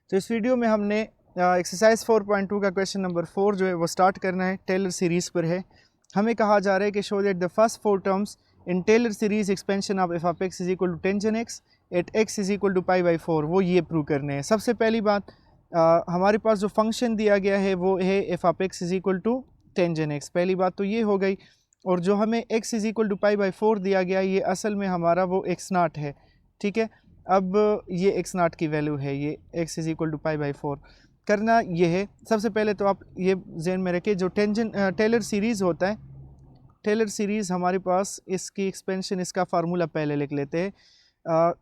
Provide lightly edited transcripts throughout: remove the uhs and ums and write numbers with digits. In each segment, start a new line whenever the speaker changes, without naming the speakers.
तो इस वीडियो में हमने एक्सरसाइज 4.2 का क्वेश्चन नंबर 4 जो है वो स्टार्ट करना है। टेलर सीरीज़ पर है। हमें कहा जा रहा है कि show that the first 4 terms in Taylor series expansion of f of x is equal to tangent x at x is equal to pi by 4, वो ये प्रूव करने हैं। सबसे पहली बात, हमारे पास जो फंक्शन दिया गया है वो है f of x is equal to tangent x. पहली बात तो ये हो गई। और जो हमें x is equal to pi by 4 दिया गया, ये असल में हमारा वो x नॉट है। ठीक है, अब ये x नॉट की वैल्यू है, ये x is equal to pi by 4। करना ये है, सबसे पहले तो आप ये ज़हन में रखें, जो टेलर सीरीज़ होता है, टेलर सीरीज़ हमारे पास इसकी एक्सपेंशन, इसका फार्मूला पहले लिख लेते हैं।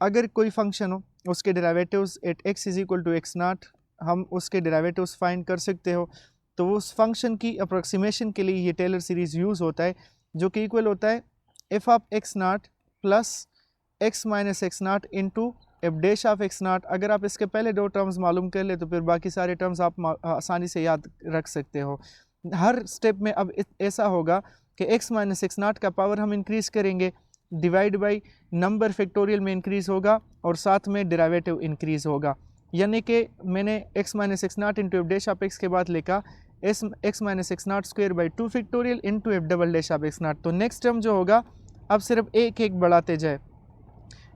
अगर कोई फंक्शन हो, उसके derivatives at x is equal to x not, हम उसके डेरिवेटिव्स फाइंड कर सकते हो। तो उस फंक्शन की अप्रोक्सीमेशन के लिए ये टेलर सीरीज़ यूज़ होता है, जो कि इक्वल होता है f of x not plus x minus x not into f dash of x not. अगर आप इसके पहले दो टर्म्स मालूम कर ले तो फिर बाकी सारे टर्म्स आप आसानी से याद रख सकते हो। हर स्टेप में अब ऐसा होगा कि एक्स माइनस एक्स नॉट का पावर हम इंक्रीज़ करेंगे, डिवाइड बाई नंबर फैक्टोरियल में इंक्रीज़ होगा और साथ में डेरिवेटिव इंक्रीज़ होगा। यानी कि मैंने x minus x not into f dash of x के बाद लिखा x minus x not square by 2 factorial into F double dash of x not. तो नेक्स्ट टर्म जो होगा, अब सिर्फ एक एक बढ़ाते जाए,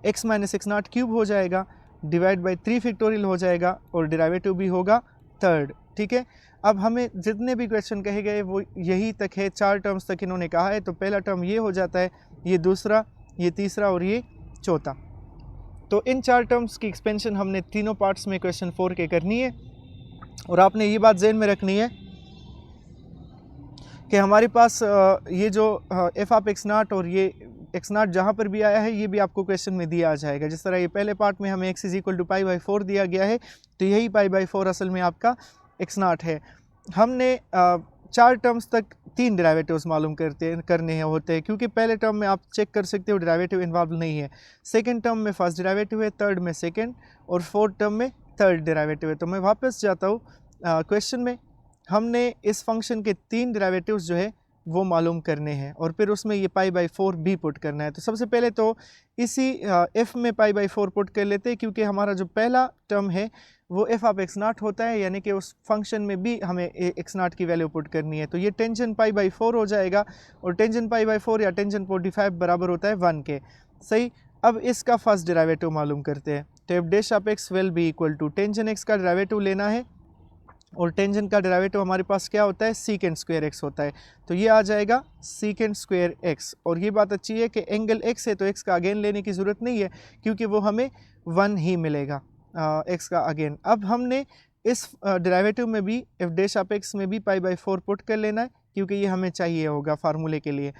x minus x not cube हो जाएगा, डिवाइड बाई 3 फैक्टोरियल हो जाएगा और डेरिवेटिव भी होगा थर्ड। ठीक है, अब हमें जितने भी क्वेश्चन कहे गए वो यही तक है, 4 टर्म्स तक इन्होंने कहा है। तो पहला टर्म ये हो जाता है, ये दूसरा, ये तीसरा और ये चौथा। तो इन 4 टर्म्स की एक्सपेंशन हमने तीनों पार्ट्स में क्वेश्चन 4 के करनी है। और आपने ये बात ज़हन में रखनी है कि हमारे पास ये जो एफ ऑफ एक्स नॉट और ये एक्स नॉट जहाँ पर भी आया है, ये भी आपको क्वेश्चन में दिया जाएगा। जिस तरह ये पहले पार्ट में हमें x is equal to pi by 4 दिया गया है, तो यही पाई बाई 4 असल में आपका एक्स नॉट है। हमने 4 टर्म्स तक 3 डेरिवेटिव्स मालूम करने हैं होते हैं, क्योंकि पहले टर्म में आप चेक कर सकते हो डेरिवेटिव इन्वॉल्व नहीं है, सेकंड टर्म में फर्स्ट डेरिवेटिव है, थर्ड में सेकंड और फोर्थ टर्म में थर्ड डेरिवेटिव है। तो मैं वापस जाता हूँ क्वेश्चन में। हमने इस फंक्शन के 3 डेरिवेटिव्स जो है वो मालूम करने हैं और फिर उसमें ये पाई बाई 4 भी पुट करना है। तो सबसे पहले तो इसी एफ में पाई बाई 4 पुट कर लेते हैं, क्योंकि हमारा जो पहला टर्म है वो एफ ऑफ एक्स नॉट होता है, यानी कि उस फंक्शन में भी हमें एक्स नॉट की वैल्यू पुट करनी है। तो ये टेंजन पाई बाई 4 हो जाएगा और टेंजन पाई बाई 4 या टेंजन 45 बराबर होता है 1 के। सही, अब इसका फर्स्ट डेरिवेटिव मालूम करते हैं। तो f dash of x will be equal to, tangent x का डेरिवेटिव लेना है और टेंजन का डेरिवेटिव हमारे पास क्या होता है, सीकेंड स्क्वायर एक्स होता है। तो ये आ जाएगा सीकेंड स्क्वायर एक्स। और ये बात अच्छी है कि एंगल एक्स है तो एक्स का अगेन लेने की ज़रूरत नहीं है, क्योंकि वो हमें 1 ही मिलेगा एक्स का अगेन। अब हमने इस डेरिवेटिव में भी एफ डैश ऑफ एक्स में भी पाई बाई 4 पुट कर लेना है, क्योंकि ये हमें चाहिए होगा फार्मूले के लिए।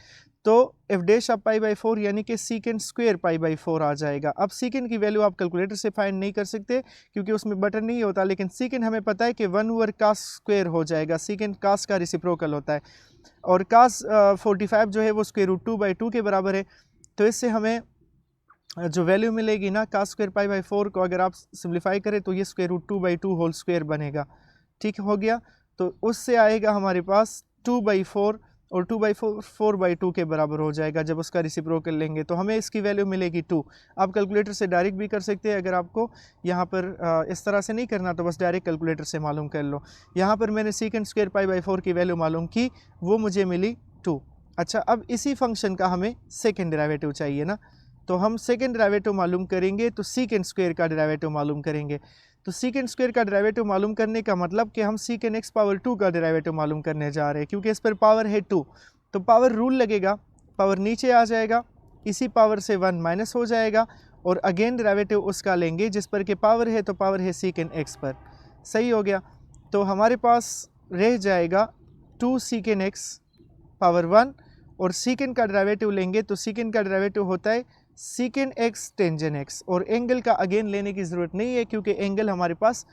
तो f dash of pi by 4 यानी कि सीकेंड स्क्वायर पाई बाई 4 आ जाएगा। अब सीकेंड की वैल्यू आप कैलकुलेटर से फाइंड नहीं कर सकते, क्योंकि उसमें बटन नहीं होता, लेकिन सीकेंड हमें पता है कि 1 कास स्क्वायर हो जाएगा। सीकेंड कास का रेसिप्रोकल होता है और कास 45 जो है वो स्क्वायर रूट 2 बाई 2 के बराबर है। तो इससे हमें जो वैल्यू मिलेगी ना, कास स्क्वायर पाई बाई 4 को अगर आप सिंप्लीफाई करें तो ये square root 2 by 2 whole square बनेगा। ठीक हो गया, तो उससे आएगा हमारे पास 2 बाई 4 और 2 बाई 4 बाई 2 के बराबर हो जाएगा जब उसका रेसिप्रोकल लेंगे। तो हमें इसकी वैल्यू मिलेगी 2। आप कैलकुलेटर से डायरेक्ट भी कर सकते हैं, अगर आपको यहाँ पर इस तरह से नहीं करना तो बस डायरेक्ट कैलकुलेटर से मालूम कर लो। यहाँ पर मैंने सीकेंड स्क्वायर पाई बाई 4 की वैल्यू मालूम की, वो मुझे मिली 2। अच्छा, अब इसी फंक्शन का हमें सेकेंड डेरिवेटिव चाहिए ना, तो हम सेकेंड डेरिवेटिव मालूम करेंगे तो सीकेंड स्क्वायर का डेरिवेटिव मालूम करेंगे। तो सीकेंड स्क्वायर का डेरिवेटिव मालूम करने का मतलब कि हम सीकेंड एक्स पावर 2 का डेरिवेटिव मालूम करने जा रहे हैं, क्योंकि इस पर पावर है 2। तो पावर रूल लगेगा, पावर नीचे आ जाएगा, इसी पावर से 1 माइनस हो जाएगा और अगेन डेरिवेटिव उसका लेंगे जिस पर कि पावर है, तो पावर है सीकेंड एक्स पर। सही हो गया, तो हमारे पास रह जाएगा 2 सीकेंड एक्स पावर 1 और सीकेंड का डेरिवेटिव लेंगे तो सीकेंड का डेरिवेटिव होता है सीकेंड एक्स टेंजन एक्स। और एंगल का अगेन लेने की ज़रूरत नहीं है, क्योंकि एंगल हमारे पास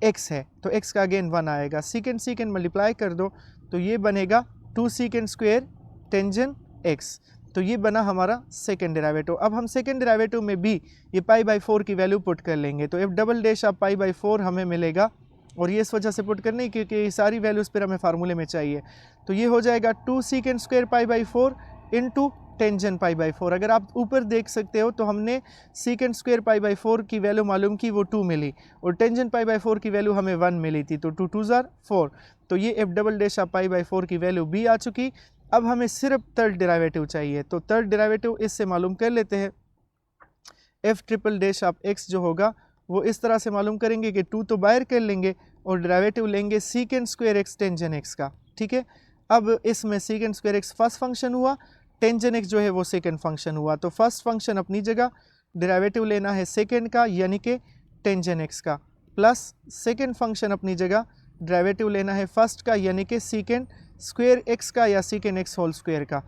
एक्स है, तो एक्स का अगेन 1 आएगा। सीकेंड सीकेंड मल्टीप्लाई कर दो तो ये बनेगा 2 सीकेंड स्क्वायर टेंजन एक्स। तो ये बना हमारा सेकेंड डेरिवेटिव। अब हम सेकेंड डेरिवेटिव में भी ये पाई बाई 4 की वैल्यू पुट कर लेंगे, तो F double dash of pi by 4 हमें मिलेगा। और ये इस वजह से पुट करनी क्योंकि ये सारी वैल्यूज़ पर हमें फार्मूले में चाहिए। तो ये हो जाएगा 2 secant square pi by 4 into tangent pi by 4। अगर आप ऊपर देख सकते हो तो हमने सीकेंट स्क्वायर पाई बाई 4 की वैल्यू मालूम की, वो 2 मिली, और टेंजेंट पाई बाई 4 की वैल्यू हमें 1 मिली थी, तो 2 2 4। तो ये F double dash of pi by 4 की वैल्यू भी आ चुकी। अब हमें सिर्फ थर्ड डेरिवेटिव चाहिए, तो थर्ड डेरिवेटिव इससे मालूम कर लेते हैं। F triple dash of x जो होगा वो इस तरह से मालूम करेंगे कि 2 तो बाहर कर लेंगे और डेरिवेटिव लेंगे secant square x tangent x का, ठीक है। अब इसमें secant square x first function हुआ, टेंजेंट एक्स जो है वो सेकंड फंक्शन हुआ। तो फर्स्ट फंक्शन अपनी जगह, डेरिवेटिव लेना है सेकंड का यानी कि टेंजेंट एक्स का, प्लस सेकंड फंक्शन अपनी जगह, डेरिवेटिव लेना है फर्स्ट का यानी कि सीकेंट स्क्वायर एक्स का या सीकेंट एक्स होल स्क्वायर का।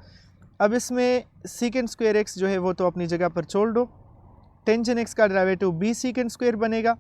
अब इसमें सीकेंट स्क्वायर एक्स जो है वो तो अपनी जगह पर छोड़ दो, टेंजेंट एक्स का डेरिवेटिव बी सीकेंट स्क्वायर बनेगा,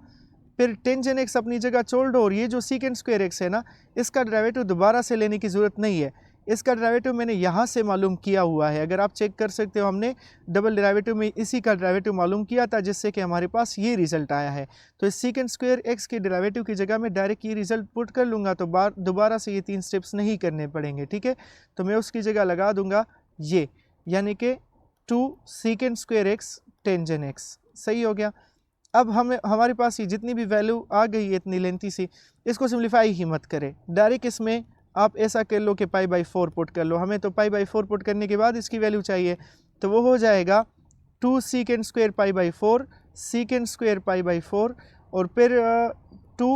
फिर टेंजेंट एक्स अपनी जगह छोड़ दो, और ये जो सीकेंट स्क्वायर एक्स है ना, इसका डेरिवेटिव दोबारा से लेने की ज़रूरत नहीं है, इसका डेरिवेटिव मैंने यहाँ से मालूम किया हुआ है। अगर आप चेक कर सकते हो, हमने डबल डेरिवेटिव में इसी का डेरिवेटिव मालूम किया था, जिससे कि हमारे पास ये रिजल्ट आया है। तो इस सीकेंट स्क्वायर एक्स के डेरिवेटिव की जगह मैं डायरेक्ट ये रिजल्ट पुट कर लूँगा, तो दोबारा से ये 3 स्टेप्स नहीं करने पड़ेंगे, ठीक है। तो मैं उसकी जगह लगा दूंगा ये, यानी कि 2 secant square x tangent x, सही हो गया। अब हमारे पास ये जितनी भी वैल्यू आ गई है इतनी लेंथी सी, इसको सिंप्लीफाई ही मत करें, डायरेक्ट इसमें आप ऐसा कर लो कि पाई बाई 4 पुट कर लो। हमें तो पाई बाई 4 पुट करने के बाद इसकी वैल्यू चाहिए, तो वो हो जाएगा 2 secant square pi by 4 secant square pi by 4, और फिर 2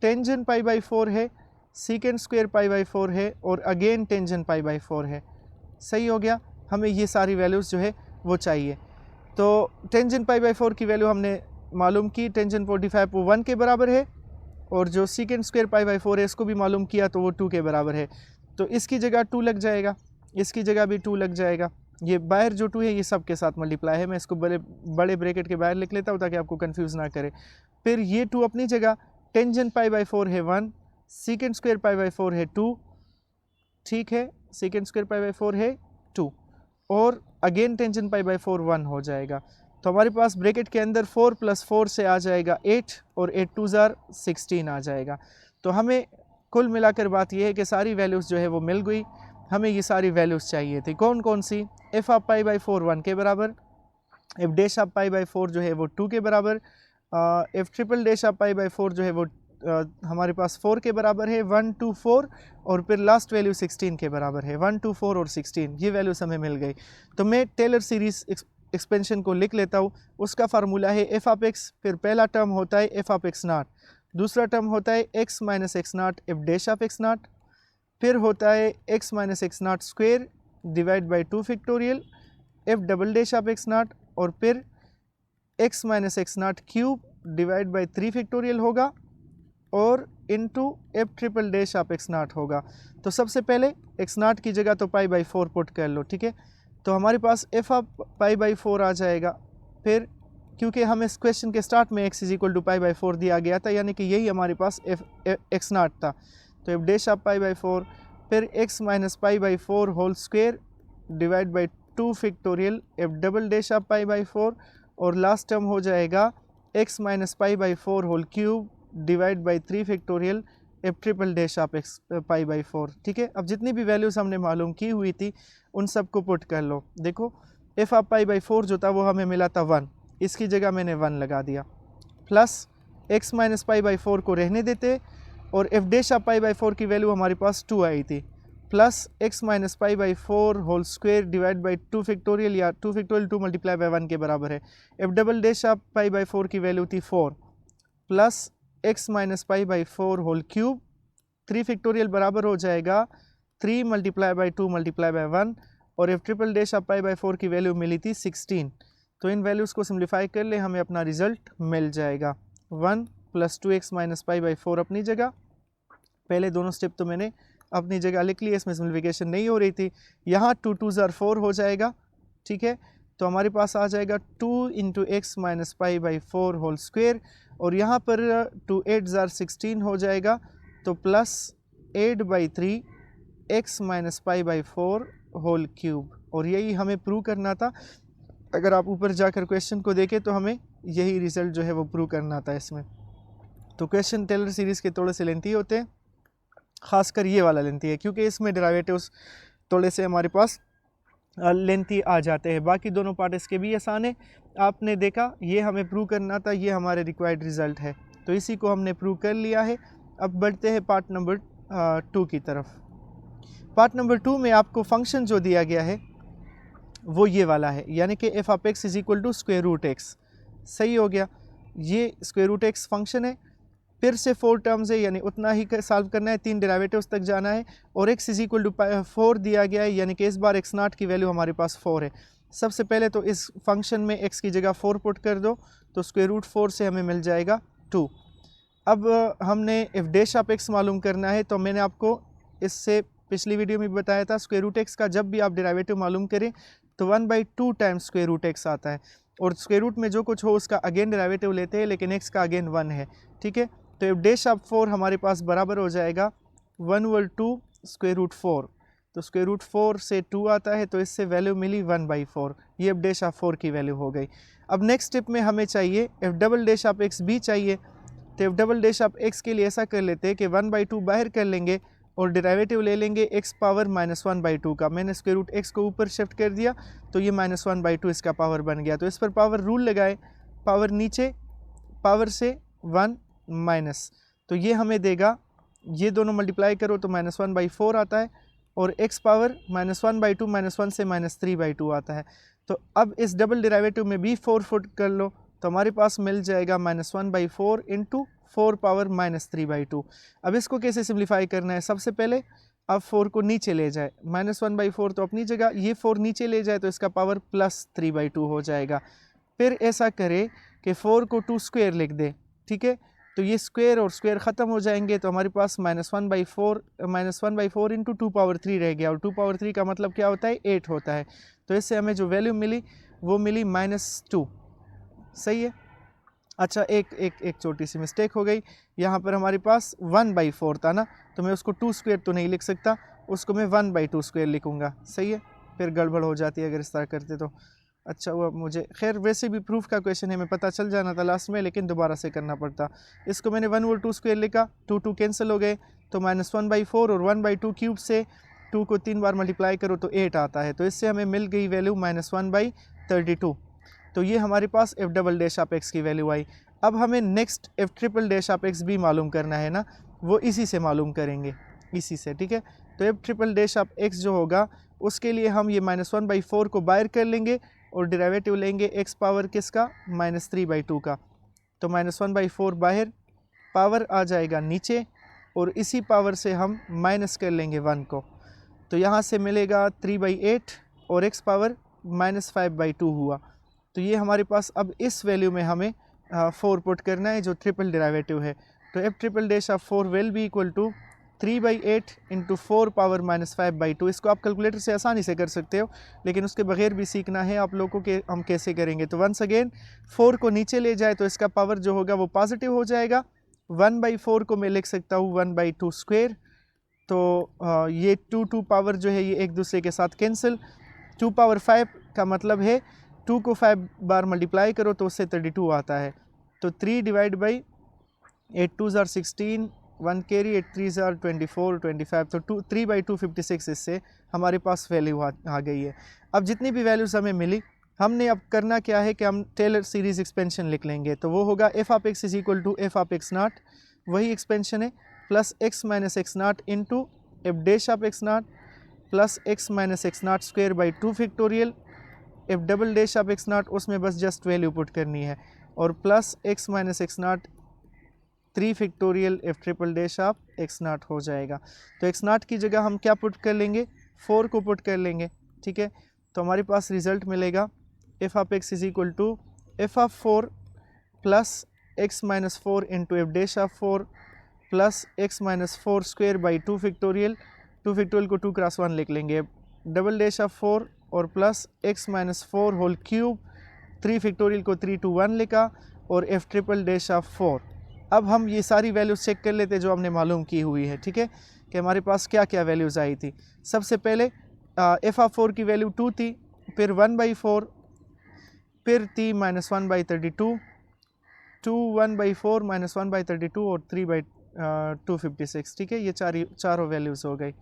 टेंजेंट पाई बाई 4 है, सीकेंट स्क्वायर पाई बाई 4 है, और अगेन टेंजेंट पाई बाई 4 है, सही हो गया। हमें ये सारी वैल्यूज़ जो है वो चाहिए। तो टेंजेंट पाई बाई 4 की वैल्यू हमने मालूम की, टेंजेंट 45 वो 1 के बराबर है, और जो सीकेंट स्क्वायर पाई बाई 4 है इसको भी मालूम किया तो वो 2 के बराबर है। तो इसकी जगह 2 लग जाएगा, इसकी जगह भी 2 लग जाएगा। ये बाहर जो 2 है ये सब के साथ मल्टीप्लाई है, मैं इसको बड़े ब्रैकेट के बाहर लिख लेता हूँ ताकि आपको कंफ्यूज ना करे। फिर ये 2 अपनी जगह, टेंजेंट पाई बाई 4 है 1, सीकेंट स्क्वायर पाई बाई 4 है 2, ठीक है, सीकेंट स्क्वायर पाई बाई 4 है 2, और अगेन टेंजेंट पाई बाई 4 1 हो जाएगा। तो हमारे पास ब्रैकेट के अंदर 4 + 4 से आ जाएगा 8, और 8 2 16 आ जाएगा। तो हमें कुल मिलाकर बात यह है कि सारी वैल्यूज़ जो है वो मिल गई। हमें ये सारी वैल्यूज़ चाहिए थी, कौन कौन सी? एफ ऑफ पाई बाई 4 1 के बराबर, F dash of pi by 4 जो है वो 2 के बराबर, F triple dash of pi by 4 जो है वो हमारे पास 4 के बराबर है, 1 2 4, और फिर लास्ट वैल्यू 16 के बराबर है, 1 2 4 और 16, ये वैल्यूज़ हमें मिल गई। तो मैं टेलर सीरीज़ एक्सपेंशन को लिख लेता हूँ। उसका फार्मूला है एफ ऑफ एक्स, फिर पहला टर्म होता है एफ ऑफ एक्स नॉट, दूसरा टर्म होता है x minus x not F dash of x not, फिर होता है x minus x not square divide by 2 factorial f double dash of x not, और फिर x minus x not cube divide by 3 factorial होगा, और into F triple dash of x not होगा। तो सबसे पहले एक्स नॉट की जगह तो पाई बाई 4 पुट कर लो, ठीक है। तो हमारे पास एफ ऑफ पाई बाई 4 आ जाएगा। फिर क्योंकि हमें इस क्वेश्चन के स्टार्ट में x = पाई बाई 4 दिया गया था, यानी कि यही हमारे पास एक्स नॉट था, तो f dash of pi by 4, फिर x minus pi by 4 whole square divide by 2 factorial f double dash of pi by 4, और लास्ट टर्म हो जाएगा x minus pi by 4 whole cube divide by 3 factorial f triple dash of x pi by 4, ठीक है। अब जितनी भी values हमने मालूम की हुई थी उन सब को पुट कर लो। देखो एफ ऑफ पाई बाई 4 जो था वो हमें मिला था 1, इसकी जगह मैंने 1 लगा दिया, plus x minus pi by 4 को रहने देते, और f dash of pi by 4 की वैल्यू हमारे पास 2 आई थी, plus x minus pi by 4 whole square divide by 2 factorial, या 2 फैक्टोरियल 2 × 1 के बराबर है। F double dash of pi by 4 की वैल्यू थी 4, plus x minus pi by 4 whole cube, 3 factorial बराबर हो जाएगा 3 × 2 × 1, और F triple dash of pi by 4 की वैल्यू मिली थी 16। तो इन वैल्यूज़ को सिंप्लीफाई कर ले, हमें अपना रिजल्ट मिल जाएगा 1 + 2x माइनस पाई बाई 4 अपनी जगह। पहले दोनों स्टेप तो मैंने अपनी जगह लिख लिए, इसमें सिंप्लीफिकेशन नहीं हो रही थी। यहाँ 2 2 4 हो जाएगा, ठीक है। तो हमारे पास आ जाएगा 2 × x minus pi by 4 whole square, और यहाँ पर 2 8 16 हो जाएगा, तो plus 8/3 x minus pi by 4 whole cube, और यही हमें प्रूव करना था। अगर आप ऊपर जाकर क्वेश्चन को देखें तो हमें यही रिजल्ट जो है वो प्रूव करना था इसमें। तो क्वेश्चन टेलर सीरीज़ के थोड़े से लेंथी होते हैं, ख़ासकर ये वाला लेंथी है, क्योंकि इसमें डेरिवेटिव्स थोड़े से हमारे पास लेंथी आ जाते हैं। बाकी दोनों पार्ट इसके भी आसान है। आपने देखा ये हमें प्रूव करना था, ये हमारे रिक्वायर्ड रिज़ल्ट है, तो इसी को हमने प्रूव कर लिया है। अब बढ़ते हैं पार्ट नंबर 2 की तरफ। पार्ट नंबर 2 में आपको फंक्शन जो दिया गया है वो ये वाला है, यानी कि f of x is equal to square root x. सही हो गया, ये स्क्वायर रूट एक्स फंक्शन है, फिर से 4 टर्म्स है, यानी उतना ही सॉल्व करना है, 3 डेरिवेटिव्स तक जाना है, और x इज इक्वल टू 4 दिया गया है, यानी कि इस बार x नॉट की वैल्यू हमारे पास 4 है। सबसे पहले तो इस फंक्शन में x की जगह 4 पुट कर दो, तो स्क्वायर रूट 4 से हमें मिल जाएगा 2। अब हमने एफ डैश ऑफ एक्स मालूम करना है, तो मैंने आपको इससे पिछली वीडियो में बताया था स्क्वायर रूट एक्स का जब भी आप डेरिवेटिव मालूम करें तो 1/2 टाइम्स स्क्वायर रूट एक्स आता है, और स्क्वायर रूट में जो कुछ हो उसका अगेन डेरिवेटिव लेते हैं, लेकिन x का अगेन 1 है। ठीक है, तो एफ डैश ऑफ 4 हमारे पास बराबर हो जाएगा 1/2 स्क्वायर रूट 4, तो स्क्वायर रूट 4 से 2 आता है, तो इससे वैल्यू मिली 1/4, ये एफ डैश ऑफ 4 की वैल्यू हो गई। अब नेक्स्ट स्टेप में हमें चाहिए F double dash of X भी चाहिए, तो F double dash of x के लिए ऐसा कर लेते हैं कि 1/2 बाहर कर लेंगे और डेरिवेटिव ले लेंगे x पावर -1/2 का। मैंने स्क्वायर रूट x को ऊपर शिफ्ट कर दिया, तो ये -1/2 इसका पावर बन गया। तो इस पर पावर रूल लगाए, पावर नीचे, पावर से 1 माइनस, तो ये हमें देगा, ये दोनों मल्टीप्लाई करो तो -1/4 आता है, और x पावर -1/2 -1 से -3/2 आता है। तो अब इस डबल डेरिवेटिव में भी 4 फुट कर लो, तो हमारे पास मिल जाएगा -1/4 इंटू 4 पावर -3/2। अब इसको कैसे सिम्प्लीफाई करना है, सबसे पहले अब 4 को नीचे ले जाए, -1/4 तो अपनी जगह, ये 4 नीचे ले जाए तो इसका पावर +3/2 हो जाएगा। फिर ऐसा करे कि 4 को 2 स्क्वायर लिख दे, ठीक है, तो ये स्क्वायर और स्क्वायर ख़त्म हो जाएंगे, तो हमारे पास -1/4 इंटू 2 पावर 3 रह गया, और 2 पावर 3 का मतलब क्या होता है, 8 होता है। तो इससे हमें जो वैल्यू मिली वो मिली -2। सही है। अच्छा, एक छोटी सी मिस्टेक हो गई, यहाँ पर हमारे पास 1/4 था ना, तो मैं उसको 2 स्क्वायर तो नहीं लिख सकता, उसको मैं 1/2 स्क्वायर लिखूँगा। सही है, फिर गड़बड़ हो जाती है अगर इस तरह करते तो। अच्छा हुआ मुझे, खैर वैसे भी प्रूफ का क्वेश्चन है, मैं पता चल जाना था लास्ट में, लेकिन दोबारा से करना पड़ता। इसको मैंने 1/2 स्क्वायर लिखा, 2 कैंसिल हो गए, तो -1/4 और 1/2 क्यूब से 2 को 3 बार मल्टीप्लाई करो तो 8 आता है, तो इससे हमें मिल गई वैल्यू -1/32। तो ये हमारे पास F double dash of X की वैल्यू आई। अब हमें next F triple dash of X भी मालूम करना है ना, वो इसी से मालूम करेंगे, इसी से। ठीक है, तो f triple dash of x जो होगा उसके लिए हम ये -1/4 को बाहर कर लेंगे और डेरिवेटिव लेंगे x पावर किसका, -3/2 का। तो -1/4 बाहर, पावर आ जाएगा नीचे, और इसी पावर से हम माइनस कर लेंगे 1 को, तो यहाँ से मिलेगा 3/8 और x पावर -5/2 हुआ। तो ये हमारे पास अब इस वैल्यू में हमें 4 पुट करना है जो ट्रिपल डेरिवेटिव है। तो f triple dash of 4 will be equal to 3/8 into 4 power -5/2। इसको आप कैलकुलेटर से आसानी से कर सकते हो, लेकिन उसके बगैर भी सीखना है आप लोगों को कि हम कैसे करेंगे। तो वंस अगेन 4 को नीचे ले जाए तो इसका पावर जो होगा वो पॉजिटिव हो जाएगा। 1/4 को मैं लिख सकता हूँ 1/2 स्क्वायर, तो ये 2 पावर जो है ये एक दूसरे के साथ कैंसिल। 2 पावर 5 का मतलब है 2 को 5 बार मल्टीप्लाई करो तो उससे 32 आता है। तो 3 divide by 8 2s are 16, 1 carry, 8 3s are 24, 25, तो 3/2 56 इससे हमारे पास वैल्यू आ गई है। अब जितनी भी वैल्यूज़ हमें मिली, हमने अब करना क्या है कि हम टेलर सीरीज़ एक्सपेंशन लिख लेंगे। तो वो होगा f of x is equal to f of x not, वही एक्सपेंशन है, plus x minus x not into f dash of x not plus x minus x not square by 2 factorial, f double dash of x not उसमें बस just value put करनी है, और plus x minus x not 3 factorial f triple dash of x not हो जाएगा। तो x not की जगह हम क्या पुट कर लेंगे, 4 को पुट कर लेंगे। ठीक है, तो हमारे पास रिजल्ट मिलेगा f of x is equal to f of 4 plus x minus 4 into f dash of 4 plus x minus 4 square by 2 factorial, 2 factorial को 2 क्रॉस 1 लिख लेंगे, डबल डैश ऑफ 4 और plus x minus 4 whole cube, 3 factorial को 3 to 1 लिखा, और F triple dash of 4। अब हम ये सारी वैल्यूज़ चेक कर लेते जो हमने मालूम की हुई है। ठीक है, कि हमारे पास क्या क्या वैल्यूज़ आई थी। सबसे पहले एफ ऑफ 4 की वैल्यू 2 थी, फिर 1/4, फिर थी -1/32, 2 1/4 -1/32 और 3/256। ठीक है, ये चारों वैल्यूज़ हो गई।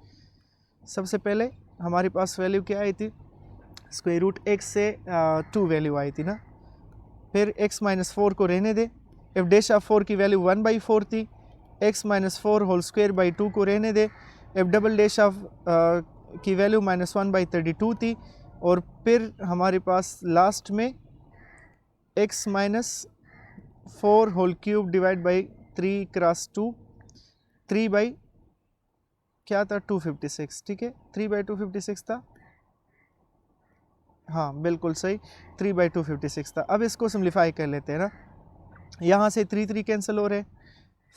सबसे पहले हमारे पास वैल्यू क्या आई थी, स्क्वायर रूट x से 2 वैल्यू आई थी ना, फिर x माइनस 4 को रहने दे, एफ डैश ऑफ 4 की वैल्यू 1/4 थी, x minus 4 whole square by 2 को रहने दे, एफ डबल डैश ऑफ की वैल्यू -1/32 थी, और फिर हमारे पास लास्ट में x minus 4 whole cube divide by 3 cross 2, 3 by क्या था 256, ठीक है 3/256 था, हाँ बिल्कुल सही 3/256 था। अब इसको सिम्प्लीफाई कर लेते हैं ना, यहाँ से 3 कैंसिल हो रहे हैं।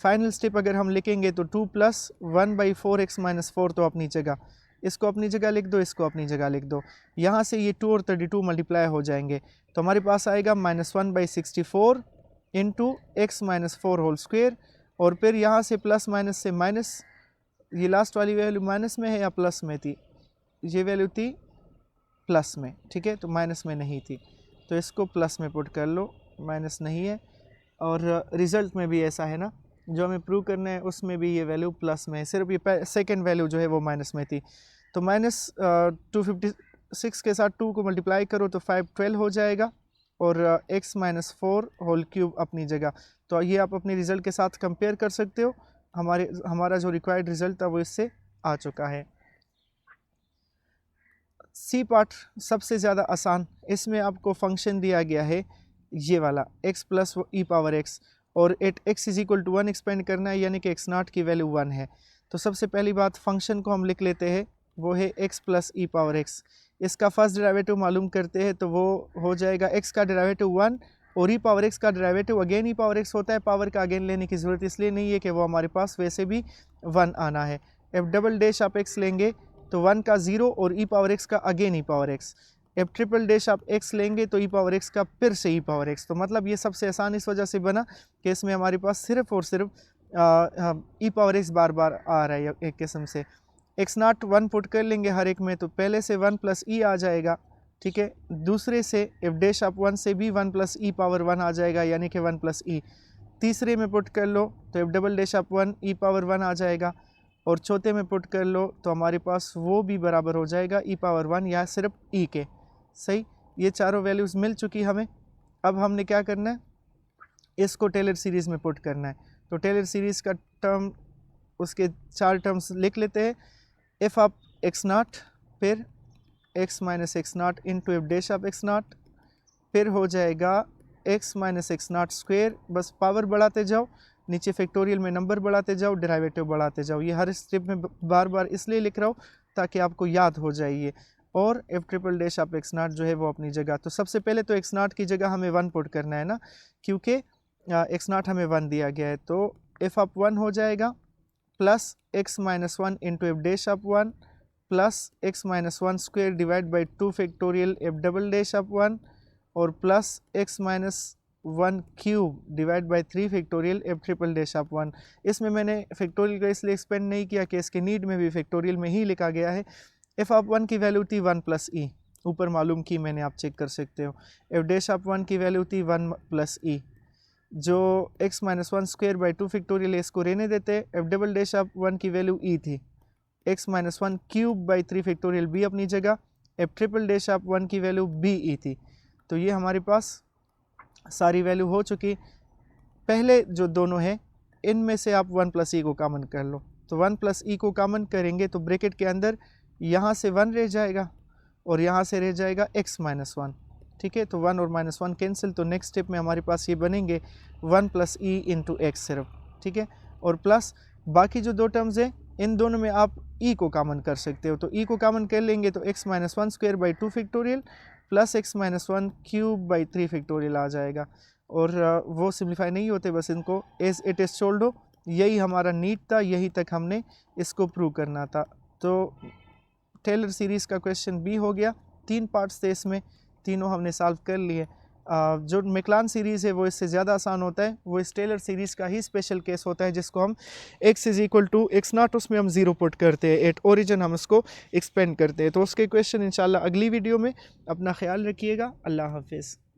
फाइनल स्टेप अगर हम लिखेंगे तो 2 + 1/4 x माइनस 4 तो अपनी जगह, इसको अपनी जगह लिख दो, इसको अपनी जगह लिख दो, यहाँ से ये 2 और 32 मल्टीप्लाई हो जाएंगे, तो हमारे पास आएगा -1/64 into x minus 4 whole square, और फिर यहाँ से प्लस माइनस से माइनस, ये लास्ट वाली वैल्यू माइनस में है या प्लस में थी, ये वैल्यू थी प्लस में, ठीक है तो माइनस में नहीं थी, तो इसको प्लस में पुट कर लो, माइनस नहीं है, और रिज़ल्ट में भी ऐसा है ना, जो हमें प्रूव करना है उसमें भी ये वैल्यू प्लस में है, सिर्फ ये सेकेंड वैल्यू जो है वो माइनस में थी, तो -256 के साथ 2 को मल्टीप्लाई करो तो 512 हो जाएगा, और x माइनस 4 होल क्यूब अपनी जगह, तो ये आप अपने रिज़ल्ट के साथ कंपेयर कर सकते हो, हमारा जो रिक्वायर्ड रिज़ल्ट था वो इससे आ चुका है। सी पार्ट सबसे ज़्यादा आसान, इसमें आपको फंक्शन दिया गया है ये वाला x प्लस e⁻x, और at x is equal to 1 expand करना है, यानी कि x0 की वैल्यू 1 है। तो सबसे पहली बात फंक्शन को हम लिख लेते हैं, वो है x प्लस e⁻x, इसका फर्स्ट डेरिवेटिव मालूम करते हैं, तो वो हो जाएगा x का डेरिवेटिव 1 और e⁻x का डेरिवेटिव अगेन e⁻x होता है, पावर का अगेन लेने की ज़रूरत इसलिए नहीं है कि वो हमारे पास वैसे भी 1 आना है। एफ डबल डैश आप x लेंगे तो 1 का 0 और e⁻x का again e⁻x, F triple dash आप x लेंगे तो e⁻x का फिर से e⁻x, तो मतलब ये सबसे आसान इस वजह से बना कि इसमें हमारे पास सिर्फ और सिर्फ e⁻x बार बार आ रहा है एक किस्म से। x0 1 पुट कर लेंगे हर एक में, तो पहले से 1 प्लस e आ जाएगा, ठीक है, दूसरे से एफ डैश आप 1 से भी 1 प्लस e⁻1 आ जाएगा, यानी कि 1 प्लस e, तीसरे में पुट कर लो तो एफ डबल डैश आप 1 e⁻1 आ जाएगा, और चौथे में पुट कर लो तो हमारे पास वो भी बराबर हो जाएगा e⁻1 या सिर्फ e के। सही, ये चारों वैल्यूज़ मिल चुकी हमें। अब हमने क्या करना है, इसको टेलर सीरीज़ में पुट करना है, तो टेलर सीरीज़ का टर्म, उसके 4 टर्म्स लिख लेते हैं, एफ ऑफ x0 फिर x minus x0 into f dash of x0, फिर हो जाएगा x माइनस x0 स्क्वेयर, बस पावर बढ़ाते जाओ, नीचे फैक्टोरियल में नंबर बढ़ाते जाओ, डेरिवेटिव बढ़ाते जाओ, ये हर स्टेप में बार बार इसलिए लिख रहा हूँ ताकि आपको याद हो जाए ये, और F triple dash of x0 जो है वो अपनी जगह, तो सबसे पहले तो x0 की जगह हमें 1 पुट करना है ना, क्योंकि x0 हमें 1 दिया गया है, तो एफ ऑफ 1 हो जाएगा plus x minus 1 into f dash of 1 plus x minus 1 square divide by 2 factorial f double dash of 1 और plus x minus 1 cube divide by 3 factorial f triple dash of 1। इसमें मैंने factorial का इसलिए expand नहीं किया कि इसके need में भी फैक्टोरियल में ही लिखा गया है। एफ ऑफ 1 की वैल्यू थी 1 प्लस ई, ऊपर मालूम की मैंने, आप चेक कर सकते हो। एफ डैश ऑफ 1 की वैल्यू थी 1 प्लस ई, जो x minus 1 square by 2 factorial इसको रहने देते। एफ डबल डैश ऑफ 1 की वैल्यू ई थी, x minus 1 cube by 3 factorial बी अपनी जगह, एफ ट्रिपल डैश ऑफ 1 की वैल्यू बी ई थी। तो ये हमारे पास सारी वैल्यू हो चुकी। पहले जो दोनों हैं इनमें से आप 1 प्लस ई को कॉमन कर लो, तो 1 प्लस ई को कॉमन करेंगे तो ब्रैकेट के अंदर यहाँ से 1 रह जाएगा और यहाँ से रह जाएगा x माइनस 1, ठीक है, तो 1 और -1 कैंसिल, तो नेक्स्ट स्टेप में हमारे पास ये बनेंगे 1 प्लस ई इंटू एक्स सिर्फ, ठीक है, और प्लस बाकी जो 2 टर्म्स हैं इन दोनों में आप e को कॉमन कर सकते हो, तो e को कॉमन कर लेंगे तो x minus 1 square by 2 factorial plus x minus 1 cube by 3 factorial आ जाएगा, और वो सिम्प्लीफाई नहीं होते, बस इनको एज इट इज़ छोड़ दो। यही हमारा नीड था, यही तक हमने इसको प्रूव करना था। तो टेलर सीरीज़ का क्वेश्चन बी हो गया, 3 पार्ट्स थे इसमें, तीनों हमने सॉल्व कर लिए। जो मैकलान सीरीज़ है वो इससे ज़्यादा आसान होता है, वो इस टेलर सीरीज़ का ही स्पेशल केस होता है जिसको हम x is equal to x0 उसमें हम 0 पुट करते हैं, एट ओरिजिन हम उसको एक्सपेंड करते हैं। तो उसके क्वेश्चन इंशाल्लाह अगली वीडियो में। अपना ख्याल रखिएगा, अल्लाह हाफिज़।